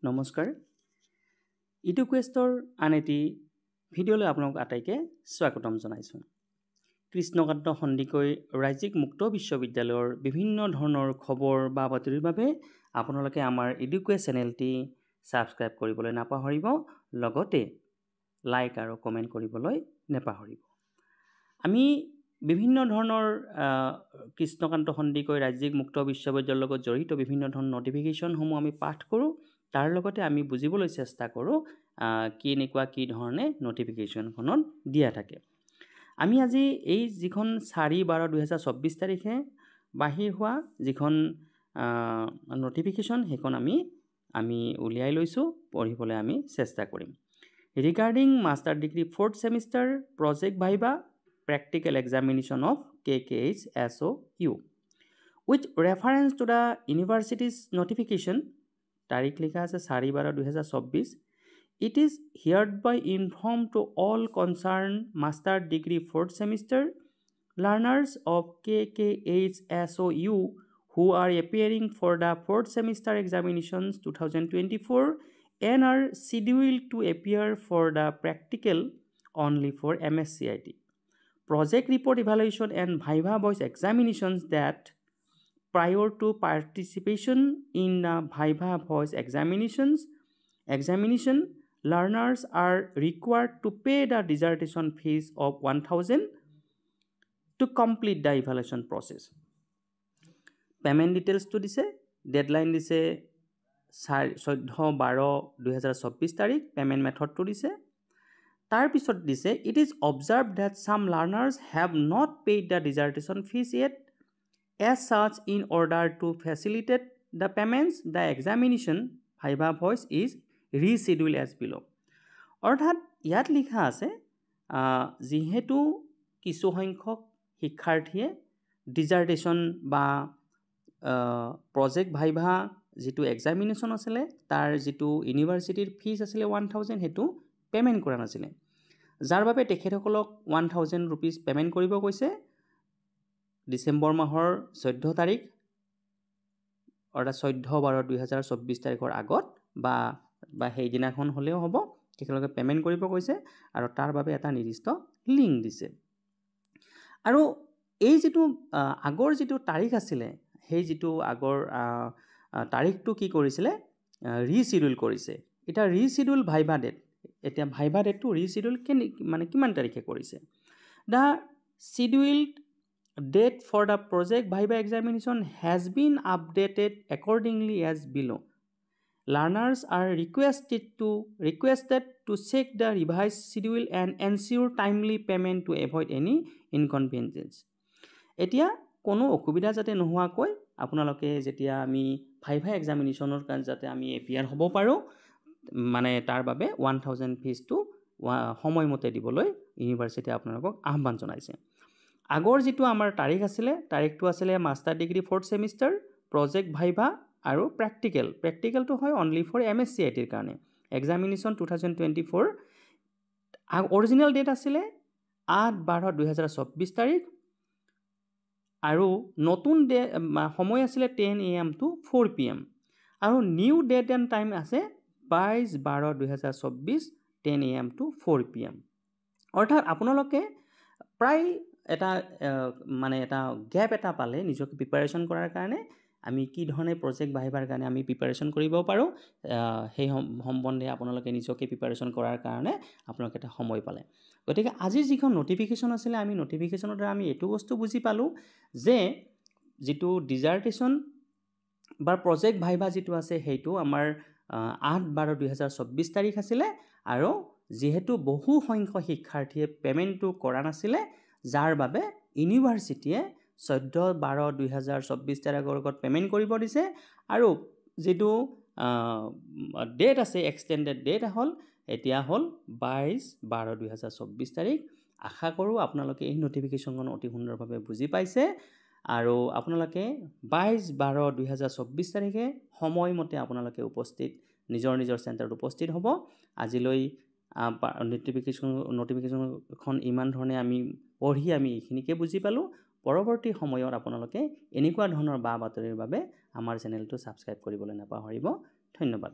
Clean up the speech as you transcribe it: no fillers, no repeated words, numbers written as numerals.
নমস্কাৰ ইডুকুৱেষ্টৰ আন এটি ভিডিঅ'লৈ আপোনালোক আটাইকে স্বাগতম জনাইছোঁ। কৃষ্ণকান্ত সন্দিকৈ ৰাজ্যিক মুক্ত বিশ্ববিদ্যালয়ৰ বিভিন্ন ধৰণৰ খবৰ বা বাতৰিৰ বাবে আপোনালোকে আমাৰ ইডুকুৱেষ্ট চেনেলটি ছাবস্ক্ৰাইব কৰিবলৈ নাপাহৰিব, লগতে লাইক আৰু কমেণ্ট কৰিবলৈ নাপাহৰিব। আমি বিভিন্ন ধৰণৰ কৃষ্ণকান্ত সন্দিকৈ ৰাজ্যিক মুক্ত বিশ্ববিদ্যালয়ৰ লগত জড়িত বিভিন্ন ধৰণৰ নটিফিকেশ্যনসমূহ আমি পাঠ কৰোঁ। তাৰ লগতে আমি বুজিবলৈ চেষ্টা কৰোঁ কি ধৰণে নটিফিকেশ্যনখনত দিয়া থাকে। আমি আজি এই যিখন 4/12/2024 তাৰিখে বাহিৰ হোৱা যিখন নটিফিকেশ্যন সেইখন আমি উলিয়াই লৈছোঁ, পঢ়িবলৈ আমি চেষ্টা কৰিম। Regarding master degree 4th semester project viva practical examination of KKH SOU with reference to the university's notification তাৰিখ লিখা আছে 4/12/2024। It is hereby informed to all concerned master degree 4th semester learners of KKH SOU who are appearing for the 4th semester examinations 2024 and are scheduled to appear for the practical only for MSCIT. Project report evaluation and viva voice examinations that prior to participation in the viva voice examination, learners are required to pay the dissertation fees of 1,000 to complete the evaluation process. Payment details to দিছে, deadline দিছে 14/12/2024 তাৰিখ, payment method to দিছে। তাৰ পিছত দিছে it is observed that some learners have not paid the dissertation fees yet. As such, in order to facilitate the payments, the examination viva voice is rescheduled as below. অৰ্থাৎ ইয়াত লিখা আছে যিহেতু কিছু সংখ্যক শিক্ষাৰ্থীয়ে ডিজাৰ্টেশ্যন বা প্ৰজেক্ট ভাইভা যিটো এক্সামিনেশ্যন আছিলে তাৰ যিটো ইউনিভাৰ্চিটিৰ ফিজ আছিলে 1,000 সেইটো পে'মেণ্ট কৰা নাছিলে, যাৰ বাবে তেখেতসকলক 1,000 rupees পে'মেণ্ট কৰিব কৈছে ডিচেম্বৰ মাহৰ 14 তাৰিখ অৰ্থাৎ 14/12/2024 তাৰিখৰ আগত বা সেইদিনাখন হ'লেও হ'ব, তেখেতলোকে পে'মেণ্ট কৰিব কৈছে আৰু তাৰ বাবে এটা নিৰ্দিষ্ট লিংক দিছে। আৰু এই যিটো আগৰ যিটো তাৰিখ আছিলে সেই যিটো আগৰ তাৰিখটো কি কৰিছিলে ৰিচিডিউল কৰিছে। এতিয়া ৰিচিডিউল ভাইভা ডেট, এতিয়া ভাইভা ডেটটো ৰিচিডিউল কিমান তাৰিখে কৰিছে। The scheduled date for the project viva examination has been updated accordingly as below. Learners are requested to check the revised schedule and ensure timely payment to avoid any inconvenience. এতিয়া কোনো অসুবিধা যাতে নোহোৱাকৈ আপোনালোকে যেতিয়া আমি ভাইভা এক্সামিনেশ্যনৰ কাৰণে যাতে আমি এপিয়াৰ হ'ব পাৰোঁ, তাৰ বাবে 1,000 ফিজটো সময়মতে দিবলৈ ইউনিভাৰ্চিটিয়ে আপোনালোকক আহ্বান জনাইছে। আগৰ যিটো আমাৰ তাৰিখ আছিলে, তাৰিখটো আছিলে master degree 4th semester project viva আৰু প্ৰেক্টিকেলটো হয় অনলি ফৰ MSCITৰ কাৰণে এক্সামিনেশ্যন 2024। অৰিজিনেল ডেট আছিলে 8/12/2024 তাৰিখ আৰু নতুন সময় আছিলে 10 AM to 4 PM আৰু নিউ ডেট এণ্ড টাইম আছে 22/12/2024 10 AM to 4 PM। অৰ্থাৎ আপোনালোকে প্ৰায় এটা গেপ এটা পালে নিজকে প্ৰিপাৰেশ্যন কৰাৰ কাৰণে আমি কি ধৰণে প্ৰজেক্ট ভাইভাৰ কাৰণে আমি প্ৰিপাৰেশ্যন কৰিব পাৰোঁ সেই সম্বন্ধে আপোনালোকে নিজকে প্ৰিপাৰেশ্যন কৰাৰ কাৰণে আপোনালোকে এটা সময় পালে। গতিকে আজি যিখন নটিফিকেশ্যন আছিলে আমি নটিফিকেশ্যনৰ দ্বাৰা আমি এইটো বস্তু বুজি পালোঁ যে যিটো ডিজাৰ্টেশ্যন বা প্ৰজেক্ট ভাইভা যিটো আছে সেইটো আমাৰ 8/12/2024 তাৰিখ আছিলে আৰু যিহেতু বহু সংখ্যক শিক্ষাৰ্থীয়ে পে'মেণ্টটো কৰা নাছিলে, যাৰ বাবে ইউনিভাৰ্চিটিয়ে 14/12/2024 তাৰিখৰ আগত পে'মেণ্ট কৰিব দিছে আৰু যিটো ডেট আছে এক্সটেণ্ডেড ডেট এতিয়া হ'ল 22/12/2024 তাৰিখ। আশা কৰোঁ আপোনালোকে এই নটিফিকেশ্যনখন অতি সুন্দৰভাৱে বুজি পাইছে আৰু আপোনালোকে 22/12/2024 তাৰিখে সময়মতে আপোনালোকে নিজৰ চেণ্টাৰত উপস্থিত হ'ব। আজিলৈ নটিফিকেশ্যনখন ইমান ধৰণে আমি পঢ়ি আমি এইখিনিকে বুজি পালোঁ। পৰৱৰ্তী সময়ত আপোনালোকে এনেকুৱা ধৰণৰ বা বাতৰিৰ বাবে আমাৰ চেনেলটো ছাবস্ক্ৰাইব কৰিবলৈ নাপাহৰিব। ধন্যবাদ।